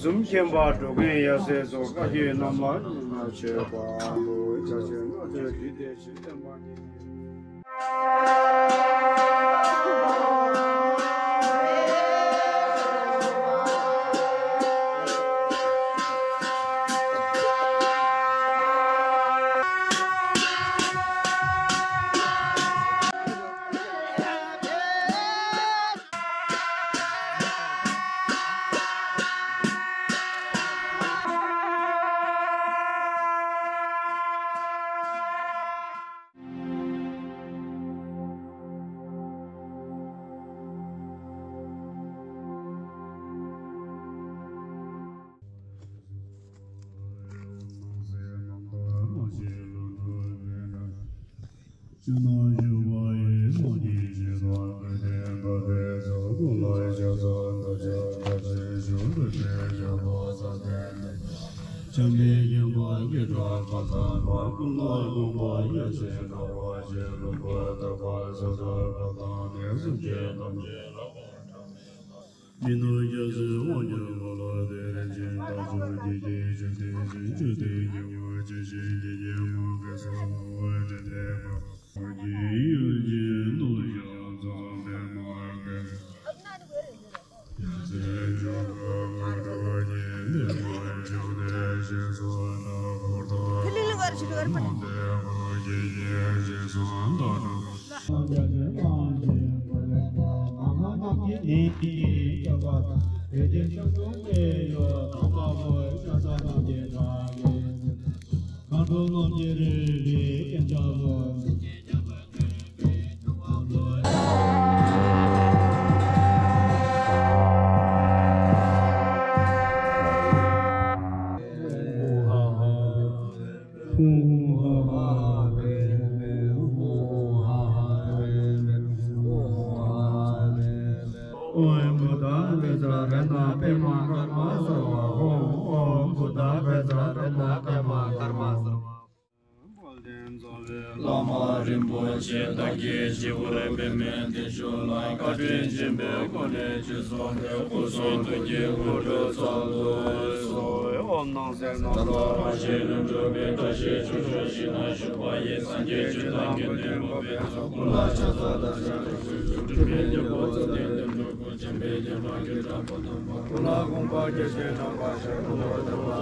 Zum Kimba Dogen Yase so Kahi Nama Cheba Jajan Lama Rinpoche Dagi Jivure Bemente Shulai Kadrin Jimbe Kone Chisone Kuso Tuji Kudu Saldo Soy Om Nang Sen Nang Dara Shinam Jobe Tashi Chusho Shina Shubaye Sanje Chudan Kene Mobe Kula Chasa Dasha Chubi Jabo Tende Nuku Jimbe Jama Kita Potamba Kula Gumba Jeshe Namba Shakula Dava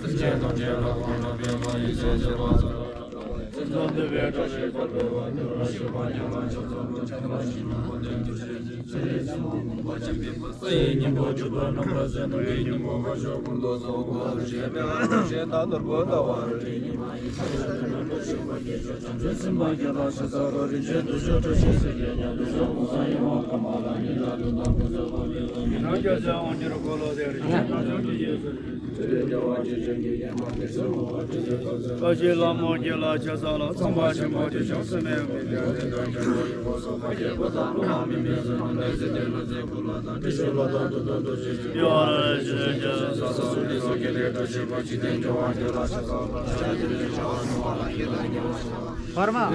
Sije Tanje Lakwana Bema Ise Jaba the Verta Parma,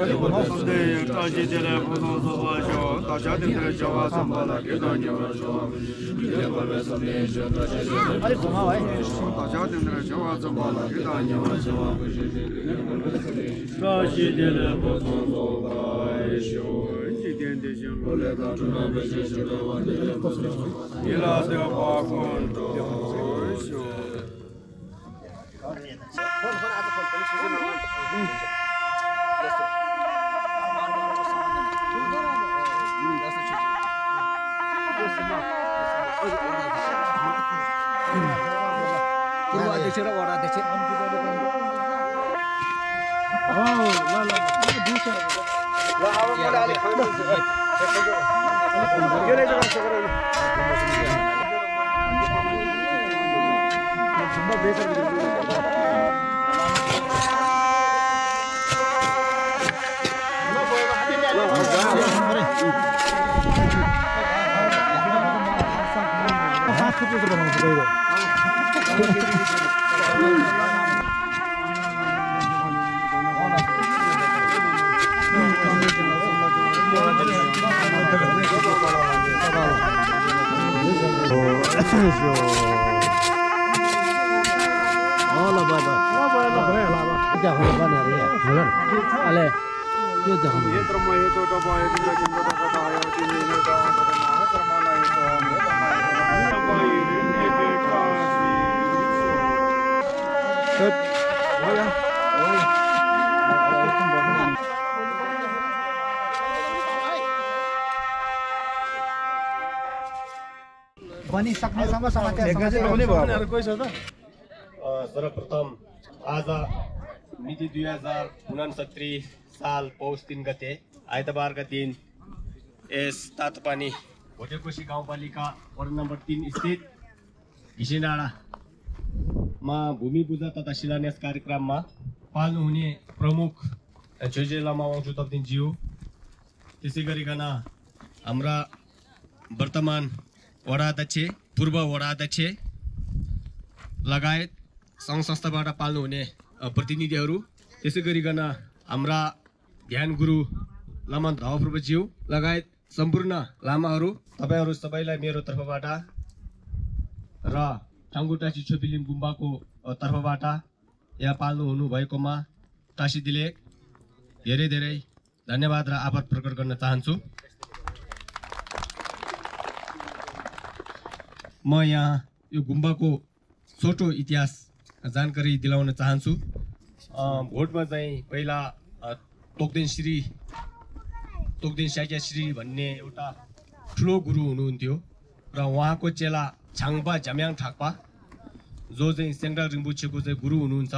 सर्वप्रथम आज मिति 2069 साल पौष 3 गते आइतबारका दिन यस तातोपानी भोटेकोशी गाउँपालिका ward number 3 स्थित घिसिडाँडामा भूमि पूजा तथा शिलान्यास कार्यक्रममा पाल्नुहुने प्रमुख छेजे लामा वाङचु तप्दिनज्यू, त्यसै गरिकन हाम्रा वर्तमान वडा अध्यक्ष, पूर्व वडा अध्यक्ष लगायत सङ्घ संस्थाबाट पाल्नुहुने प्रतिनिधिहरू, त्यसै गरिकन हाम्रा ध्यान गुरु लामा धवप्रभुज्यू लगायत सम्पूर्ण लामाहरू, तपाईँहरू सबैलाई मेरो तर्फबाट र ठाङ्गु टासी छोपिलिम गुम्बाको तर्फबाट यहाँ पाल्नु हुनु भएकोमा टासी दिले धेरै धेरै धन्यवाद र आभार प्रकट गर्न चाहन्छु। म यहाँ यो गुम्बाको छोटो इतिहास जानकारी दिलाउन चाहन्छु। भोटमा चाहिँ पहिला तोक्देन स्याक्याश्री भन्ने एउटा ठुलो गुरु हुनुहुन्थ्यो र उहाँको चेला छाङपा झ्याम्याङ ठाक्पा जो चाहिँ सेङ्डा रिम्बुछेको चाहिँ गुरु हुनुहुन्छ।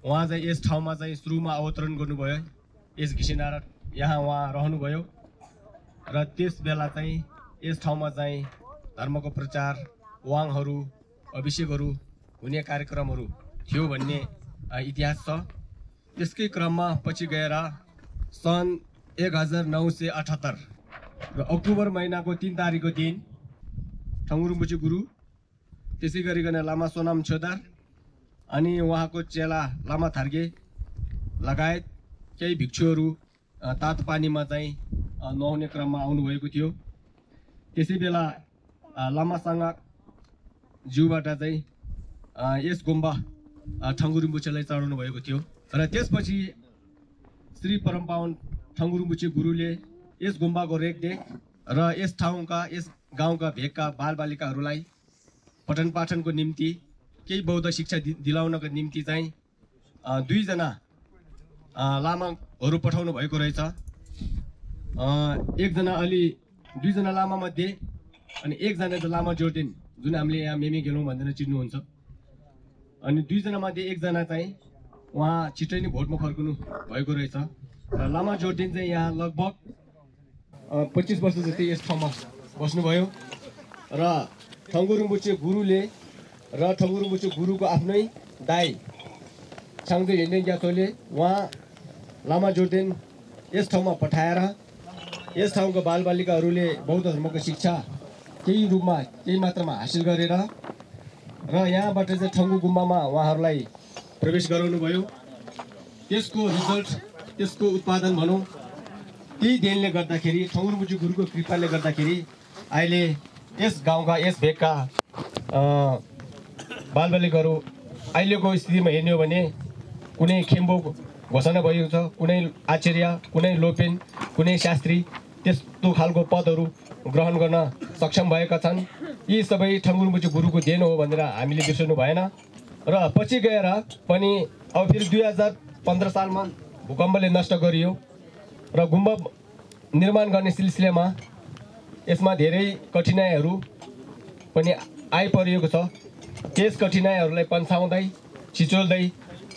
उहाँ चाहिँ यस ठाउँमा चाहिँ सुरुमा अवतरण गर्नुभयो, यस घिसिडाँडा यहाँ उहाँ रहनुभयो र त्यस बेला चाहिँ यस ठाउँमा चाहिँ धर्मको प्रचार, वाङहरू, अभिषेकहरू हुने कार्यक्रमहरू थियो भन्ने इतिहास छ। त्यसकै क्रममा पछि गएर सन् 1978 र अक्टोबर महिनाको 3 तारिकको दिन ठङ्गुरुम्बुची गुरु, त्यसै गरिकन लामा सोनाम छोदार अनि उहाँको चेला लामा थार्गे लगायत केही भिक्षुहरू तातो पानीमा चाहिँ नुहाउने क्रममा आउनुभएको थियो। त्यसै बेला लामासँग ज्यूबाट चाहिँ यस गुम्बा ठङ्गुरुम्बुचेलाई चढाउनु भएको थियो र त्यसपछि श्री परमपावन ठङ्गुरुम्बुचे गुरुले यस गुम्बाको रेखदेख र यस ठाउँका, यस गाउँका भेगका बालबालिकाहरूलाई पठन पाठनको निम्ति, केही बौद्ध शिक्षा दिलाउनको निम्ति चाहिँ 2 जना लामाहरू पठाउनु भएको रहेछ। 2 जना लामा मध्ये अनि 1 जना त लामा जोर्देन, जुन हामीले यहाँ मेमे गेलौँ भन्दैन चिन्नुहुन्छ। अनि 2 जना मध्ये 1 जना चाहिँ उहाँ छिट्टै नै भोटमा फर्कनु भएको रहेछ र लामा जोर्देन चाहिँ यहाँ लगभग 25 वर्ष जति यस ठाउँमा बस्नुभयो र ठङ्गुरुम्बुचे गुरुको आफ्नै दाइ छाङदे हिँड्ने ग्यासोले उहाँ लामा जोर्देन यस ठाउँमा पठाएर यस ठाउँको बालबालिकाहरूले बौद्ध धर्मको शिक्षा केही रूपमा, केही मात्रामा हासिल गरेर र यहाँबाट चाहिँ ठङ्गु गुम्बामा उहाँहरूलाई प्रवेश गराउनु भयो। त्यसको रिजल्ट, त्यसको उत्पादन भनौँ त्यही देनले गर्दाखेरि ठकुरमुची गुरुको कृपाले गर्दाखेरि अहिले यस गाउँका यस भेगका बालबालिकाहरू अहिलेको स्थितिमा हेर्ने हो भने कुनै खेम्बो घोषणा भएको छ, कुनै आचार्य, कुनै लोपेन, कुनै शास्त्री त्यस्तो खालको पदहरू ग्रहण गर्न सक्षम भएका छन्। यी सबै ठकुरमुची गुरुको देन हो भनेर हामीले बिर्सनु भएन। र पछि गएर पनि अब फेरि 2015 सालमा भूकम्पले नष्ट गरियो र गुम्बा निर्माण गर्ने सिलसिलामा यसमा धेरै कठिनाइहरू पनि आइपरेको छ। त्यस कठिनाइहरूलाई पन्छाउँदै छिचोल्दै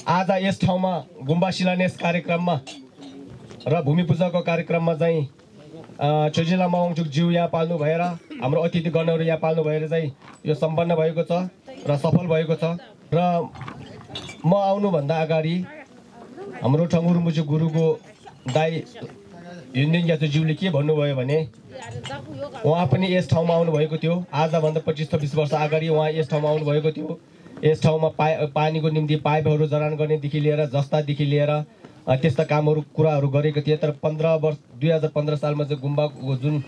आज यस ठाउँमा गुम्बा शिलान्यास कार्यक्रममा र भूमि पूजाको कार्यक्रममा चाहिँ छोइजेला मगङचुक ज्यू यहाँ पाल्नु भएर हाम्रो अतिथिगणहरू यहाँ पाल्नु भएर चाहिँ यो सम्पन्न भएको छ र सफल भएको छ। र म आउनुभन्दा अगाडि हाम्रो ठकुरमुची गुरुको दाइ हिन्दिङ ज्यूले के भन्नुभयो भने उहाँ पनि यस ठाउँमा आउनुभएको थियो। आजभन्दा 25-26 वर्ष अगाडि उहाँ यस ठाउँमा आउनुभएको थियो। यस ठाउँमा पानीको निम्ति पाइपहरू जडान गर्नेदेखि लिएर जस्तादेखि लिएर त्यस्ता कामहरू कुराहरू गरेको थिए। तर 2015 सालमा चाहिँ गुम्बाको जुन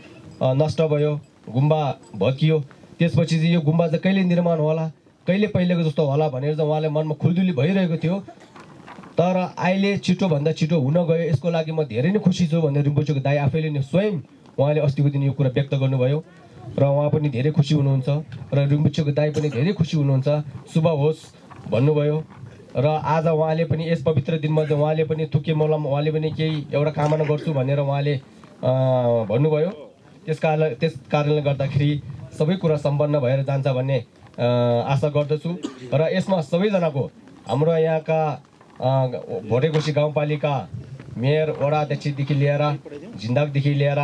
नष्ट भयो, गुम्बा भत्कियो, त्यसपछि चाहिँ यो गुम्बा चाहिँ कहिले निर्माण होला, कहिले पहिलेको जस्तो होला भनेर चाहिँ उहाँले मनमा खुल्दुली भइरहेको थियो। तर अहिले छिटोभन्दा छिटो हुन गयो, यसको लागि म धेरै नै खुसी छु भनेर रिम्पोचेको दाइ आफैले नै स्वयं उहाँले अस्तिको दिन यो कुरा व्यक्त गर्नुभयो र उहाँ पनि धेरै खुसी हुनुहुन्छ र रिम्पोचेको दाइ पनि धेरै खुसी हुनुहुन्छ। शुभ होस् भन्नुभयो र आज उहाँले पनि यस पवित्र दिनमा चाहिँ उहाँले पनि थुके मलम उहाँले पनि केही एउटा कामना गर्छु भनेर उहाँले भन्नुभयो। त्यस कारणले गर्दाखेरि सबै कुरा सम्पन्न भएर जान्छ भन्ने आशा गर्दछु। र यसमा सबैजनाको हाम्रो यहाँका भोटेकोशी गाउँपालिका मेयर, वडा अध्यक्षदेखि लिएर झिन्दाकदेखि लिएर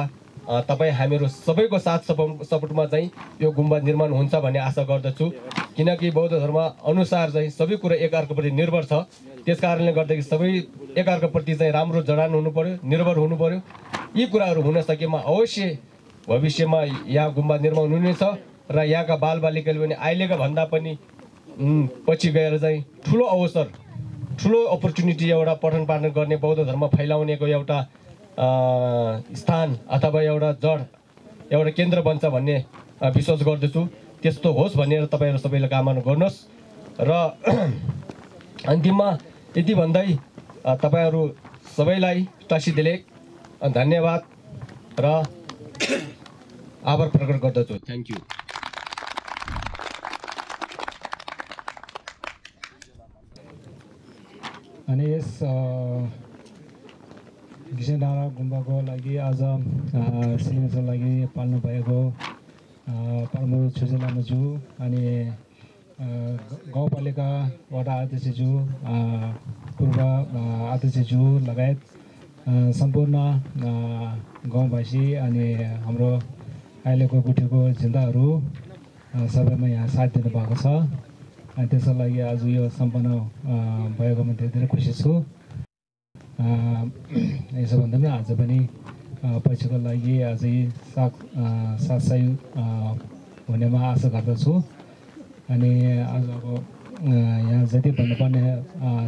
तपाईँ हामीहरू सबैको साथ सपोर्टमा चाहिँ यो गुम्बा निर्माण हुन्छ भन्ने आशा गर्दछु। किनकि बौद्ध धर्म अनुसार चाहिँ सबै कुरा एकअर्काप्रति निर्भर छ। त्यस कारणले गर्दाखेरि सबै एकअर्काप्रति चाहिँ राम्रो जडान हुनु पर्यो, निर्भर हुनु पर्यो। यी कुराहरू हुन सकेमा अवश्य भविष्यमा यहाँ गुम्बा निर्माण हुनेछ र यहाँका बालबालिकाले पनि अहिलेका भन्दा पनि पछि गएर चाहिँ ठुलो अवसर, ठुलो अपर्च्युनिटी एउटा पठन पाठन गर्ने, बौद्ध धर्म फैलाउनेको एउटा स्थान अथवा एउटा जड, एउटा केन्द्र बन्छ भन्ने विश्वास गर्दछु। त्यस्तो होस् भनेर तपाईँहरू सबैले कामना गर्नुहोस्। र अन्तिममा यति भन्दै तपाईँहरू सबैलाई टासीदिले धन्यवाद र आभार प्रकट गर्दछु। Thank you. अनि यस घिसेडाँडा गुम्बाको लागि आज सिग्नेचर लागि पाल्नु भएको पाल्मु छोइजेलामज्यू अनि गाउँपालिका वडा अध्यक्षज्यू, पूर्व अध्यक्षज्यू लगायत सम्पूर्ण गाउँवासी अनि हाम्रो अहिलेको गुठीको जिल्लाहरू सबैमा यहाँ साथ दिनुभएको छ। अनि त्यसको लागि आज यो सम्पन्न भएकोमा धेरै खुसी छु। यसो भन्दा पनि आज पनि पछिको लागि अझै साथसाई हुनेमा आशा गर्दछु। अनि आज अब यहाँ जति भन्नुपर्ने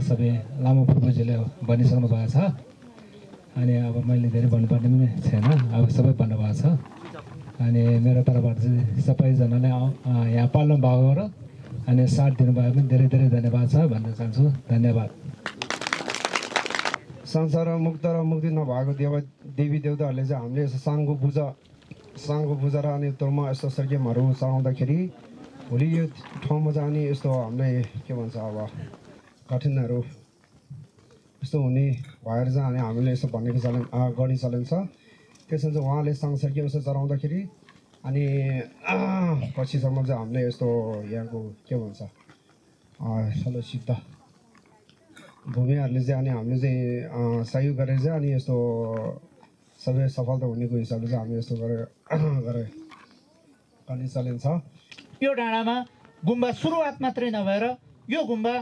सबै लामो पूर्वजले भनिसक्नु भएको छ। अनि अब मैले धेरै भन्नुपर्ने पनि छैन, अब सबै भन्नुभएको छ। अनि मेरो तर्फबाट चाहिँ सबैजनाले यहाँ पाल्नु भएको र अनि साथ दिनुभयो पनि धेरै धेरै धन्यवाद छ भन्न चाहन्छु। धन्यवाद। संसार मुक्त र मुक्ति नभएको देवी देवताहरूले चाहिँ हामीले यस्तो साङ्गो पूजा र अनि तोरमा यस्तो सर्गेमहरू चलाउँदाखेरि भोलि यो ठाउँमा चाहिँ अनि यस्तो हामीले के भन्छ अब कठिनहरू यस्तो हुने भएर चाहिँ अनि हामीले यसो भनेको चलन गर्ने चलन छ। त्यसमा चाहिँ उहाँले सांसर्गिक यस्तो चलाउँदाखेरि अनि पछिसम्म चाहिँ हामीले यस्तो यहाँको के भन्छ सलो सिद्ध भूमिहरूले चाहिँ अनि हामीले चाहिँ सहयोग गरेर चाहिँ अनि यस्तो सबै सफलता हुनेको हिसाबले चाहिँ हामीले यस्तो गरे गर्ने चलन छ। यो डाँडामा गुम्बा सुरुवात मात्रै नभएर यो गुम्बा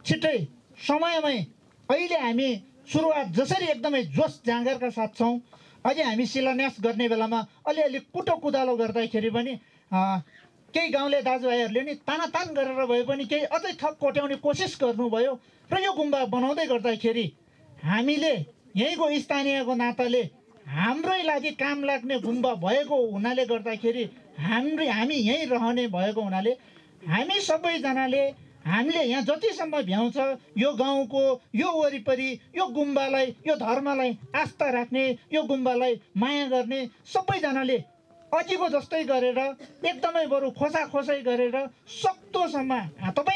छिट्टै समयमै अहिले हामी सुरुवात जसरी एकदमै जोस जाँगरका साथ छौँ, अझै हामी शिलान्यास गर्ने बेलामा अलिअलि कुटो कुदालो गर्दाखेरि पनि केही गाउँले दाजुभाइहरूले नि तानातान गरेर भए पनि केही अझै थप कोट्याउने कोसिस गर्नुभयो र यो गुम्बा बनाउँदै गर्दाखेरि हामीले यहीँको स्थानीयको नाताले हाम्रै लागि काम लाग्ने गुम्बा भएको हुनाले गर्दाखेरि हामी यहीँ रहने भएको हुनाले हामी सबैजनाले हामीले यहाँ जतिसम्म भ्याउँछ यो गाउँको यो वरिपरि यो गुम्बालाई यो धर्मलाई आस्था राख्ने यो गुम्बालाई माया गर्ने सबैजनाले अघिको जस्तै गरेर एकदमै बरु खोसाखोसाइ गरेर सक्दोसम्म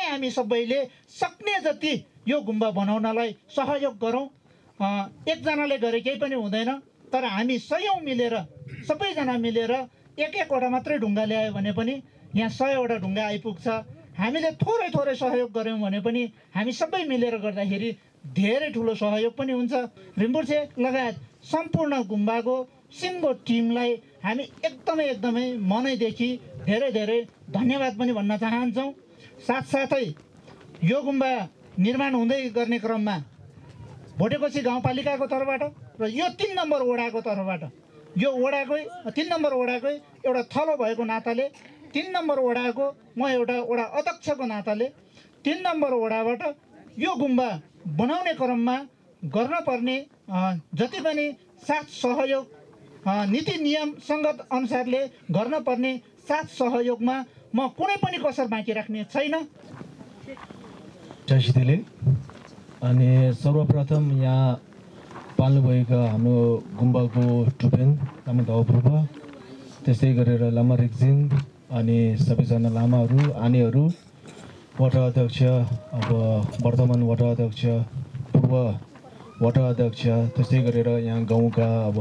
हामी सबैले सक्ने जति यो गुम्बा बनाउनलाई सहयोग गरौँ। एकजनाले गरे केही पनि हुँदैन, तर हामी सयौँ मिलेर सबैजना मिलेर एक-एकवटा मात्रै ढुङ्गा ल्यायो भने पनि यहाँ 100वटा ढुङ्गा आइपुग्छ। हामीले थोरै थोरै सहयोग गऱ्यौँ भने पनि हामी सबै मिलेर गर्दाखेरि धेरै ठुलो सहयोग पनि हुन्छ। रिम्पुछे लगायत सम्पूर्ण गुम्बाको सिङ्गो टिमलाई हामी एकदमै मनैदेखि धेरै धन्यवाद पनि भन्न चाहन्छौँ। साथसाथै यो गुम्बा निर्माण हुँदै गर्ने क्रममा भोटेकोसी गाउँपालिकाको तर्फबाट र यो 3 नम्बर वडाको तर्फबाट यो वडाकै 3 नम्बर वडाकै एउटा थलो भएको नाताले 3 नम्बर वडाको म एउटा वडा अध्यक्षको नाताले 3 नम्बर वडाबाट यो गुम्बा बनाउने क्रममा गर्नुपर्ने जति पनि साथ सहयोग नीति नियम सङ्गत अनुसारले गर्नुपर्ने साथ सहयोगमा म कुनै पनि कसर बाँकी राख्ने छैन। जयसिले अनि सर्वप्रथम यहाँ पाल्नुभएका हाम्रो गुम्बाको टुपेन लामा धवप्रभ, त्यस्तै गरेर लामा रिक्जिङ अनि सबैजना लामाहरू आनेहरू, वडा अध्यक्ष, अब वर्तमान वडा अध्यक्ष, पूर्व वडा अध्यक्ष, त्यस्तै गरेर यहाँ गाउँका अब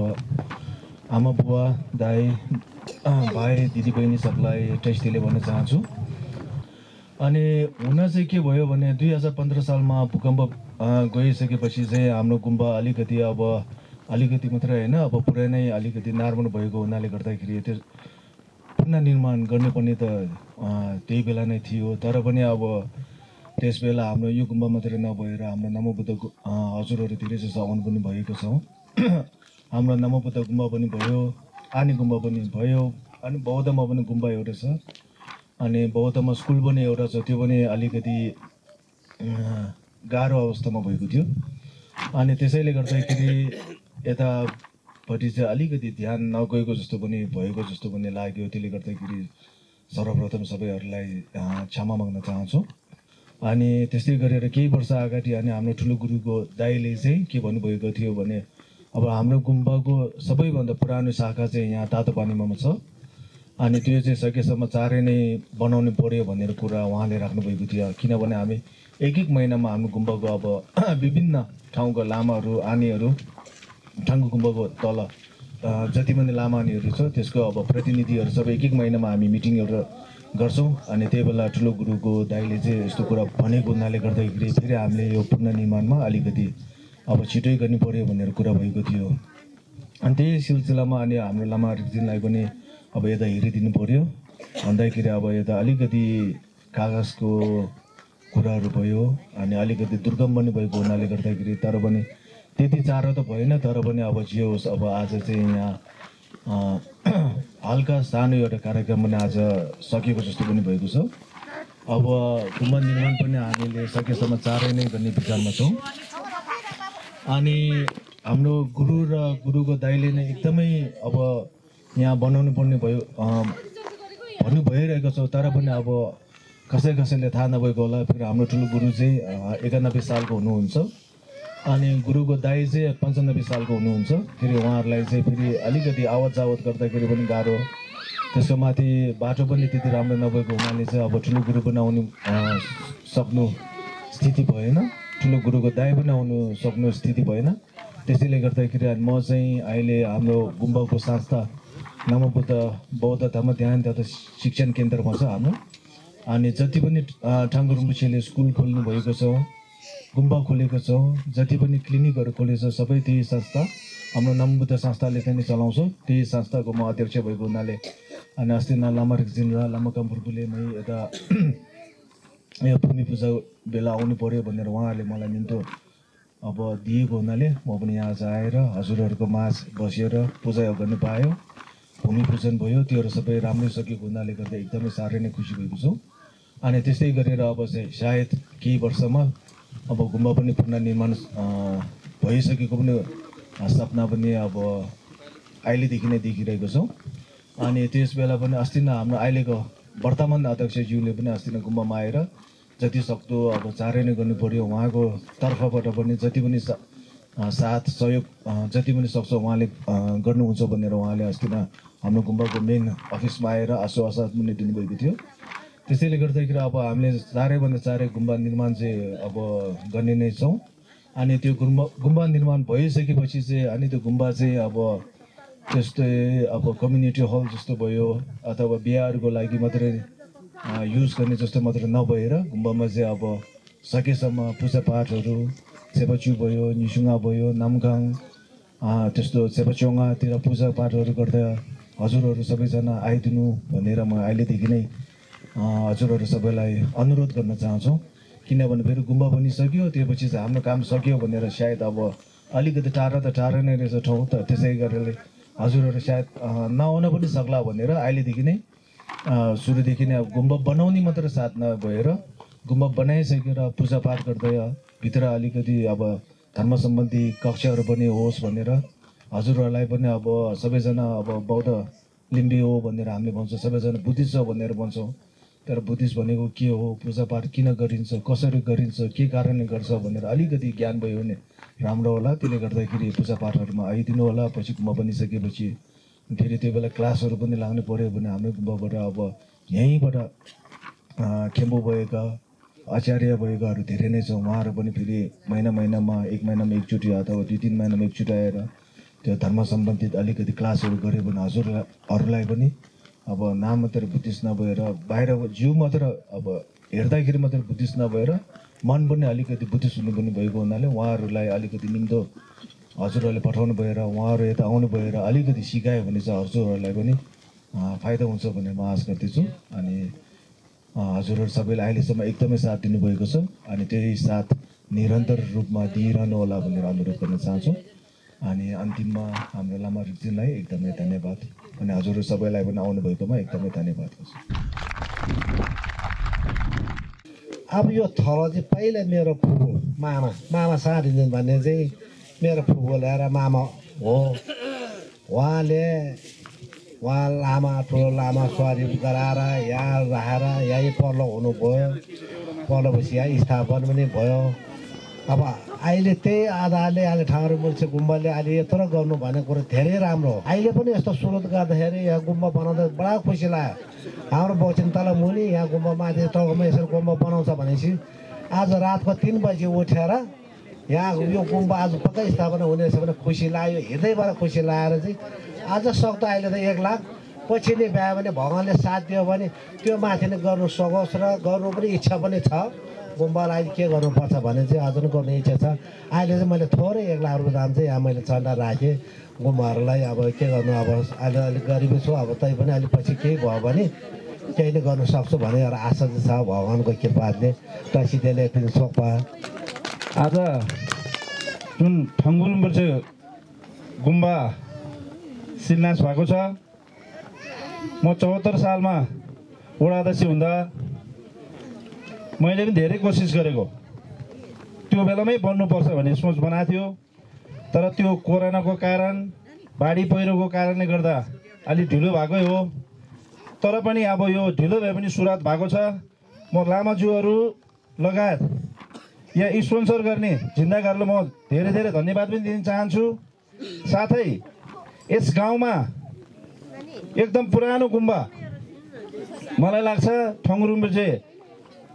आमा बुवा दाई भाइ दिदीबहिनी सबलाई टेस्टीले भन्न चाहन्छु। अनि हुन चाहिँ के भयो भने 2015 सालमा भूकम्प गइसकेपछि चाहिँ हाम्रो गुम्बा अलिकति मात्रै होइन, अब पुरै नै अलिकति नार्मल भएको हुनाले गर्दाखेरि त्यो पुनर्निर्माण गर्नुपर्ने त त्यही बेला नै थियो। तर पनि अब त्यस बेला हाम्रो यो गुम्बा मात्रै नभएर हाम्रो नमोबुद्ध हजुरहरू धेरै जस्तो आउनु पनि भएको छ। हाम्रो नमोबुद्ध गुम्बा पनि भयो, आने गुम्बा पनि भयो, अनि बौद्धमा पनि गुम्बा एउटा छ, अनि बौद्धमा स्कुल पनि एउटा छ, त्यो पनि अलिकति गाह्रो अवस्थामा भएको थियो। अनि त्यसैले गर्दाखेरि यतापट्टि चाहिँ अलिकति ध्यान नगएको जस्तो पनि भएको जस्तो पनि लाग्यो। त्यसले गर्दाखेरि सर्वप्रथम सबैहरूलाई क्षमा माग्न चाहन्छु। अनि त्यस्तै गरेर केही वर्ष अगाडि अनि हाम्रो ठुलो गुरुको दाइले चाहिँ के भन्नुभएको थियो भने अब हाम्रो गुम्बाको सबैभन्दा पुरानो शाखा चाहिँ यहाँ तातो पानीमा छ, अनि त्यो चाहिँ सकेसम्म चाँडै नै बनाउनु पर्यो भनेर कुरा उहाँले राख्नुभएको थियो। किनभने हामी एक महिनामा हाम्रो गुम्बाको अब विभिन्न ठाउँका लामाहरू आनेहरू ठाङ्गु गुम्बाको तल जति पनि लामा आनेहरू छ त्यसको अब प्रतिनिधिहरू सबै एक महिनामा हामी मिटिङ एउटा गर्छौँ। अनि त्यही बेला ठुलो गुरुको दाइले चाहिँ यस्तो कुरा भनेको हुनाले गर्दाखेरि फेरि हामीले यो पुनर्निर्माणमा अलिकति अब छिटै गर्नु पर्यो भनेर कुरा भएको थियो। अनि त्यही सिलसिलामा अनि हाम्रो लामा रिक्जिनलाई पनि अब यता हेरिदिनु पर्यो भन्दाखेरि अब यता अलिकति कागजको कुराहरू भयो, अनि अलिकति दुर्गम पनि भएको हुनाले गर्दाखेरि, तर पनि त्यति चाँडो त भएन, तर पनि अब जे होस् अब आज चाहिँ यहाँ हल्का सानो एउटा कार्यक्रम पनि आज सकेको जस्तो पनि भएको छ। अब गुम्बा निर्माण पनि हामीले सकेसम्म चाँडै नै गर्ने विचारमा छौँ। अनि हाम्रो गुरु र गुरुको दाइले नै एकदमै अब यहाँ बनाउनु पर्ने भयो भन्नु भइरहेको छ, तर पनि अब कसैले थाहा नभएको होला। फेरि हाम्रो ठुलो गुरु चाहिँ 91 सालको हुनुहुन्छ, अनि गुरुको दाइ चाहिँ 95 सालको हुनुहुन्छ। फेरि उहाँहरूलाई चाहिँ फेरि अलिकति आवत जावत गर्दाखेरि पनि गाह्रो, त्यसको माथि बाटो पनि त्यति राम्रो नभएको हुनाले चाहिँ अब ठुलो गुरु पनि आउनु सक्नु स्थिति भएन, ठुलो गुरुको दाइ पनि आउनु सक्नु स्थिति भएन। त्यसैले गर्दाखेरि म चाहिँ अहिले हाम्रो गुम्बाको संस्था नमोबुद्ध बौद्ध धर्म ध्यान तथा शिक्षण केन्द्रमा छ हाम्रो। अनि जति पनि ठाङ्गु रिम्पोछेले स्कुल खोल्नु भएको छ, गुम्बा खोलेको छ, जति पनि क्लिनिकहरू खोलेको छ, सबै त्यही संस्था हाम्रो नमोबुद्ध संस्थाले चाहिँ चलाउँछ। त्यही संस्थाको म अध्यक्ष भएको हुनाले अनि अस्ति लामा रिक्जिन र लामा कामपुरले मै यता यो भूमि पूजा बेला आउनु पर्यो भनेर उहाँहरूले मलाई निम्तो अब दिएको हुनाले म पनि यहाँ आज आएर हजुरहरूको माझ बसेर पूजा गर्नु पायो, भूमि पूजन भयो, त्योहरू सबै राम्रै सकेको हुनाले गर्दा एकदमै साह्रै नै खुसी भएको छु। अनि त्यस्तै गरेर अब चाहिँ सायद केही वर्षमा अब गुम्बा पनि पुनर्निर्माण भइसकेको पनि सपना पनि अब अहिलेदेखि नै देखिरहेको छौँ। अनि त्यस बेला पनि अस्ति नै हाम्रो अहिलेको वर्तमान अध्यक्षज्यूले पनि अस्ति नै गुम्बामा आएर जति सक्दो अब चाँडै नै गर्नु पर्यो, उहाँको तर्फबाट पनि जति पनि साथ सहयोग जति पनि सक्छ उहाँले गर्नुहुन्छ भनेर उहाँले अस्ति नै हाम्रो गुम्बाको मेन अफिसमा आएर आश्वासन पनि दिनुभएको थियो। त्यसैले गर्दाखेरि अब हामीले चाँडैभन्दा चाँडै गुम्बा निर्माण चाहिँ अब गर्ने नै छौँ। अनि त्यो गुम्बा निर्माण भइसकेपछि चाहिँ अनि त्यो गुम्बा चाहिँ अब त्यस्तै अब कम्युनिटी हल जस्तो भयो अथवा बिहाहरूको लागि मात्रै युज गर्ने जस्तो मात्रै नभएर गुम्बामा चाहिँ अब सकेसम्म पूजापाठहरू सेपाचु भयो, निसुङ्गा भयो, नामगाङ त्यस्तो सेपाचोङातिर पूजापाठहरू गर्दा हजुरहरू सबैजना आइदिनु भनेर म अहिलेदेखि नै हजुरहरू सबैलाई अनुरोध गर्न चाहन्छौँ। किनभने फेरि गुम्बा बनिसक्यो, त्यसपछि चाहिँ हाम्रो काम सक्यो भनेर सायद अब अलिकति टाढा त टाढा नै रहेछ ठाउँ त, त्यसै गरेर हजुरहरू सायद नआउन पनि सक्ला भनेर अहिलेदेखि नै सुरुदेखि नै अब गुम्बा बनाउने मात्र साथ नभएर गुम्बा बनाइसकेर पूजापाठ गर्दै भित्र अलिकति अब धर्म सम्बन्धी कक्षाहरू पनि होस् भनेर हजुरहरूलाई पनि अब सबैजना अब बौद्ध लिम्बी हो भनेर हामीले भन्छौँ, सबैजना बुद्धिस्ट हो भनेर भन्छौँ। तर बुद्धिस्ट भनेको के हो, पूजापाठ किन गरिन्छ, कसरी गरिन्छ, के कारणले गर्छ भनेर अलिकति ज्ञान भयो भने राम्रो होला। त्यसले गर्दाखेरि पूजापाठहरूमा आइदिनु होला। पछि गुम्बा बनिसकेपछि फेरि त्यो बेला क्लासहरू पनि लाग्नु पऱ्यो भने हाम्रो गुम्बाबाट अब यहीँबाट खेम्बु भएका आचार्य भएकाहरू धेरै नै छ, उहाँहरू पनि फेरि महिनामा एक महिनामा एकचोटि अथवा 2-3 महिनामा एकचोटि आएर त्यो धर्म सम्बन्धित अलिकति क्लासहरू गऱ्यो भने हजुरहरूलाई पनि अब नाम मात्र बुद्धिस्ट नभएर बाहिर जिउ मात्र अब हेर्दाखेरि मात्र बुद्धिस्ट नभएर मन पनि अलिकति बुद्धिस्ट हुनु पनि भएको हुनाले उहाँहरूलाई अलिकति निम्तो हजुरहरूले पठाउनु भएर उहाँहरू यता आउनु भएर अलिकति सिकायो भने चाहिँ हजुरहरूलाई पनि फाइदा हुन्छ भन्ने म आश गर्दैछु। अनि हजुरहरू सबैले अहिलेसम्म एकदमै साथ दिनुभएको छ अनि त्यही साथ निरन्तर रूपमा दिइरहनु होला भनेर अनुरोध गर्न चाहन्छु। अनि अन्तिममा हाम्रो लामा रिक्जिनलाई एकदमै धन्यवाद अनि हजुरहरू सबैलाई पनि आउनुभएकोमा एकदमै धन्यवाद गर्छु। अब यो थलो चाहिँ पहिला मेरो फुपू मामा सारिदिनु भन्ने चाहिँ मेरो फुपू ल्याएर मामा हो, उहाँ लामा ठुलो लामा सवारी गराएर यहाँ राखेर यहीँ पल्लो हुनुभयो। पल्लोपछि यहाँ स्थापना पनि भयो। अब अहिले त्यही आधारले अहिले ठाउँ मुल्से गुम्बाले अहिले यत्रो गर्नु भन्ने कुरो धेरै राम्रो हो। अहिले पनि यस्तो सुरुवात गर्दाखेरि यहाँ गुम्बा बनाउँदा बडा खुसी लाग्यो। हाम्रो बौचिन तल मुनि यहाँ गुम्बा माथि टाउकोमा यसरी गुम्बा बनाउँछ भनेपछि आज रातको 3 बजी उठेर यहाँ यो गुम्बा आज पक्कै स्थापना हुनेछ भने खुसी लाग्यो, हृदयबाट खुसी लागेर चाहिँ आज सक्दो अहिले त 1 लाख पछि नै भ्यायो भने भगवान्ले साथ दियो भने त्यो माथि नै गर्नु सकोस् र गर्नु पनि इच्छा पनि छ। गुम्बालाई के गर्नुपर्छ भने चाहिँ अझ पनि गर्ने इच्छा छ। अहिले चाहिँ मैले थोरै 1 लाख रुपियाँ दाम चाहिँ यहाँ मैले चन्दा राखेँ गुम्बाहरूलाई। अब के गर्नु, अब अहिले अलिक गरिबी छु, अब तै पनि अलिक पछि केही भयो भने केही नै गर्नु सक्छु भन्ने एउटा आशा चाहिँ छ भगवान्को कृपाले टसिदेले पनि सोक्पा। आज जुन ठङ्गुलुम्बर चाहिँ गुम्बा शिलान्यास भएको छ, म 74 सालमा वडा अध्यक्ष हुँदा मैले पनि धेरै कोसिस गरेको, त्यो बेलामै बन्नुपर्छ भन्ने सोच बनाएको थियो। तर त्यो कोरोनाको कारण बाढी पहिरोको कारणले गर्दा अलि ढिलो भएकै हो। तर पनि अब यो ढिलो भए पनि सुरुवात भएको छ। म लामाज्यूहरू लगायत यहाँ स्पोन्सर गर्ने जिन्दाकारलाई म धेरै धेरै धन्यवाद पनि दिन चाहन्छु। साथै यस गाउँमा एकदम पुरानो गुम्बा मलाई लाग्छ ठङ्गुरुम्बे चाहिँ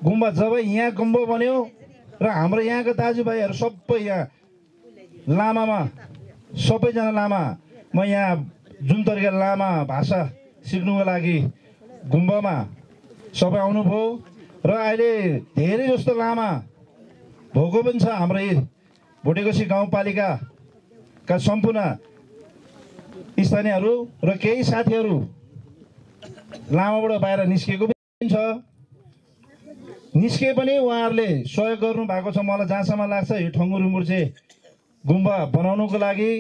गुम्बा जब यहाँ गुम्बा बन्यो र हाम्रो यहाँका दाजुभाइहरू सबै यहाँ लामामा सबैजना लामा म यहाँ जुन तरिकाले लामा भाषा सिक्नुको लागि गुम्बामा सबै आउनुभयो र अहिले धेरै जस्तो लामा भएको पनि छ। हाम्रो भोटेकोसी गाउँपालिकाका सम्पूर्ण स्थानीयहरू र केही साथीहरू लामाबाट बाहिर निस्केको पनि छ। निस्के पनि उहाँहरूले सहयोग गर्नु भएको छ। मलाई जहाँसम्म लाग्छ यो ठङ्गुरुम्बुर चाहिँ गुम्बा बनाउनुको लागि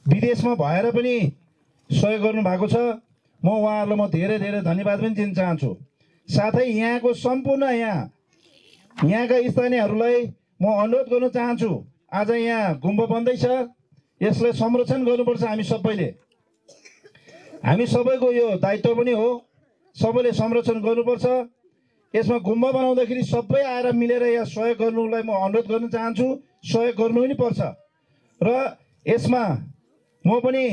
विदेशमा भएर पनि सहयोग गर्नु भएको छ। म उहाँहरूलाई म धेरै धेरै धन्यवाद पनि दिन चाहन्छु। साथै यहाँको सम्पूर्ण यहाँका स्थानीयहरूलाई म अनुरोध गर्न चाहन्छु, आज यहाँ गुम्बा बन्दैछ, यसलाई संरक्षण गर्नुपर्छ। हामी सबैको यो दायित्व पनि हो, सबैले संरक्षण गर्नुपर्छ। यसमा गुम्बा बनाउँदाखेरि सबै आएर मिलेर यहाँ सहयोग गर्नुलाई म अनुरोध गर्न चाहन्छु। सहयोग गर्नु पनि पर्छ र यसमा म पनि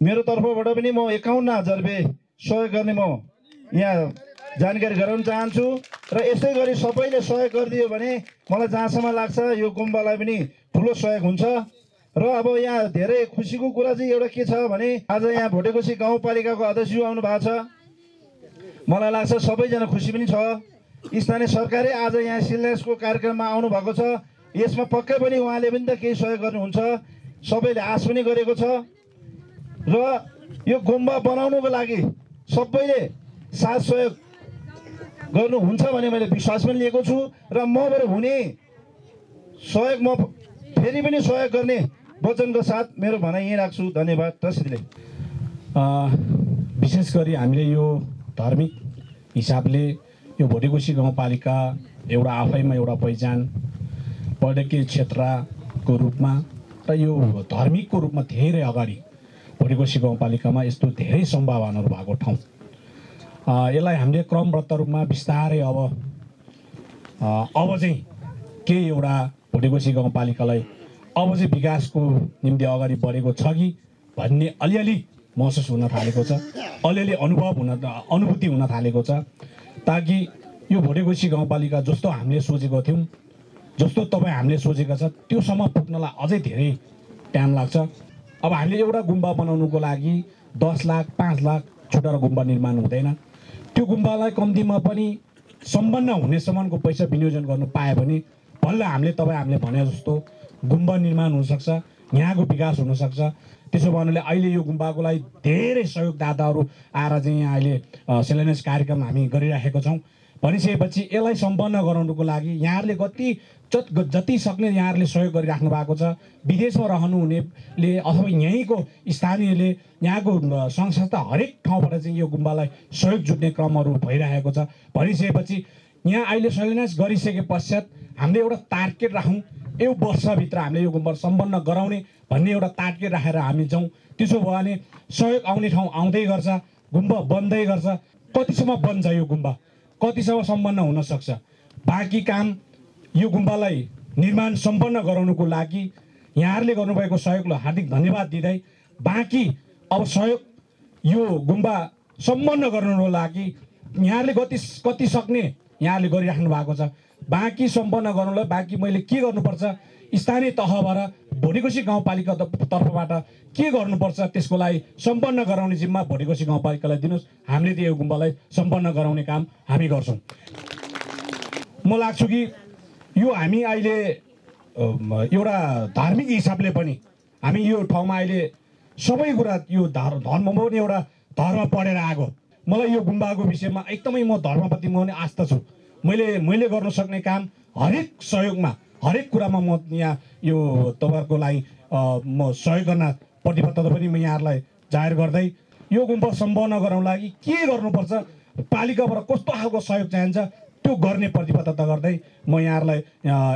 मेरो तर्फबाट पनि म 51,000 रुपियाँ सहयोग गर्ने म यहाँ जानकारी गराउन चाहन्छु र यस्तै गरी सबैले सहयोग गरिदियो भने मलाई जहाँसम्म लाग्छ यो गुम्बालाई पनि ठुलो सहयोग हुन्छ। र अब यहाँ धेरै खुसीको कुरा चाहिँ एउटा के छ भने आज यहाँ भोटेकोसी गाउँपालिकाको अध्यक्षज्यू आउनु भएको छ। मलाई लाग्छ सबैजना खुसी पनि छ। स्थानीय सरकारले आज यहाँ शिलान्यासको कार्यक्रममा आउनु भएको छ। यसमा पक्कै पनि उहाँले पनि त केही सहयोग गर्नुहुन्छ, सबैले आश पनि गरेको छ। र यो गुम्बा बनाउनुको लागि सबैले साथ सहयोग गर्नुहुन्छ भन्ने मैले विश्वास पनि लिएको छु र मबाट हुने सहयोग म फेरि पनि सहयोग गर्ने वचनको साथ मेरो भनाइ यहीँ राख्छु। धन्यवाद। तस्दिले विशेष गरी हामीले यो धार्मिक हिसाबले यो भोटेकोसी गाउँपालिका एउटा आफैमा एउटा पहिचान, पर्यटकीय क्षेत्रको रूपमा र यो धार्मिकको रूपमा धेरै अगाडि भोटेकोसी गाउँपालिकामा यस्तो धेरै सम्भावनाहरू भएको ठाउँ। यसलाई हामीले क्रमबद्ध रूपमा बिस्तारै अब चाहिँ केही एउटा भोटेकोसी गाउँपालिकालाई अब चाहिँ विकासको निम्ति अगाडि बढेको छ कि भन्ने अलिअलि महसुस हुन थालेको छ, अलिअलि अनुभूति हुन थालेको छ। ताकि यो भोटेकोसी गाउँपालिका जस्तो हामीले सोचेको थियौँ, जस्तो तपाईँ हामीले सोचेका छ त्योसम्म पुग्नलाई अझै धेरै टाइम लाग्छ। अब हामीले एउटा गुम्बा बनाउनुको लागि 10 लाख 5 लाख छुटेर गुम्बा निर्माण हुँदैन। त्यो गुम्बालाई कम्तीमा पनि सम्पन्न हुनेसम्मको पैसा विनियोजन गर्नु पायो भने बल्ल हामीले भने जस्तो गुम्बा निर्माण हुनसक्छ, यहाँको विकास हुनसक्छ। त्यसो भन्नाले अहिले यो गुम्बाको लागि धेरै सहयोगदाताहरू आएर चाहिँ यहाँ अहिले शिलान्यास कार्यक्रम हामी गरिराखेका छौँ। भनिसकेपछि यसलाई सम्पन्न गराउनुको लागि यहाँहरूले जति सक्ने यहाँहरूले सहयोग गरिराख्नु भएको छ। विदेशमा रहनुहुनेले अथवा यहीँको स्थानीयले यहाँको सङ्घ संस्था हरेक ठाउँबाट चाहिँ यो गुम्बालाई सहयोग जुट्ने क्रमहरू भइरहेको छ। भनिसकेपछि यहाँ अहिले शिलान्यास गरिसके पश्चात हामीले एउटा टार्गेट राखौँ, यो वर्षभित्र हामीले यो गुम्बा सम्पन्न गराउने भन्ने एउटा टार्गेट राखेर हामी जाउँ। त्यसो भयो भने सहयोग आउने ठाउँ आउँदै गर्छ, गुम्बा बन्दै गर्छ। कतिसम्म बन्छ यो गुम्बा, कतिसम्म सम्पन्न हुनसक्छ, बाँकी काम यो गुम्बालाई निर्माण सम्पन्न गराउनुको लागि यहाँहरूले गर्नुभएको सहयोगलाई हार्दिक धन्यवाद दिँदै बाँकी अब सहयोग यो गुम्बा सम्पन्न गर्नुको लागि यहाँहरूले कति सक्ने यहाँहरूले गरिराख्नु भएको छ। बाँकी सम्पन्न गर्नुलाई बाँकी मैले के गर्नुपर्छ, स्थानीय तहबाट भोटेकोसी गाउँपालिका तर्फबाट के गर्नुपर्छ त्यसको लागि सम्पन्न गराउने जिम्मा भोटेकोसी गाउँपालिकालाई दिनुहोस्। हामीले त्यो गुम्बालाई सम्पन्न गराउने काम हामी गर्छौँ। म लाग्छु कि यो हामी अहिले एउटा धार्मिक हिसाबले पनि हामी यो ठाउँमा अहिले सबै कुरा यो धर्म पनि एउटा धर्म पढेर आएको। मलाई यो गुम्बाको विषयमा एकदमै म धर्मप्रति म पनि आस्था छु। मैले गर्न सक्ने काम हरेक सहयोगमा हरेक कुरामा म यहाँ यो तपाईँहरूको लागि म सहयोग गर्न प्रतिबद्धता पनि म यहाँहरूलाई जाहेर गर्दै यो गुम्बा सम्पन्न गराउन लागि के गर्नुपर्छ, पालिकाबाट कस्तो खालको सहयोग चाहिन्छ त्यो गर्ने प्रतिबद्धता गर्दै म यहाँहरूलाई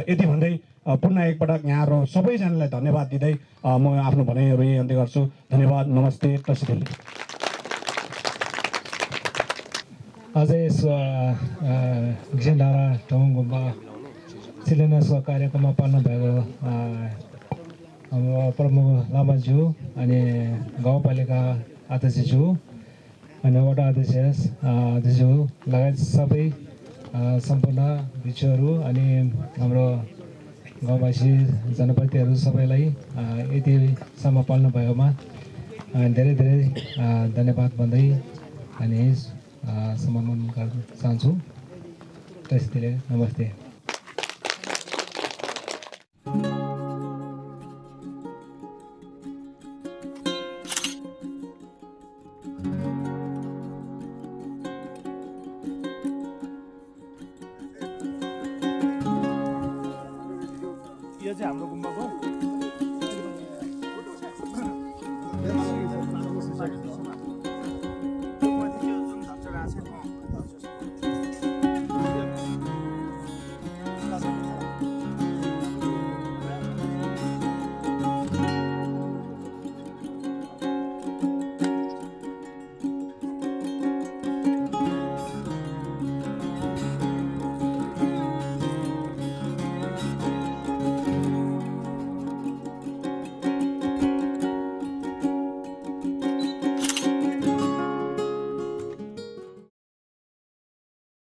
यति भन्दै पुनः एकपटक यहाँहरू सबैजनालाई धन्यवाद दिँदै म आफ्नो भनाइहरू यही अन्त्य गर्छु। धन्यवाद। नमस्ते। तस्दिले अझै यस घिसेनडाँडा ठाउँ गुम्बा शिलान्यासको कार्यक्रममा पाल्नु भएको हाम्रो प्रमुख लामाज्यू अनि गाउँपालिका अध्यक्षज्यू अनि वडा अध्यक्षज्यू लगायत सबै सम्पूर्ण भिक्षुहरू अनि हाम्रो गाउँवासी जनप्रतिनिधिहरू सबैलाई यतिसम्म पाल्नु भएकोमा धेरै धेरै धन्यवाद भन्दै अनि सम्मान गर्न चाहन्छु। त्यसैले नमस्ते।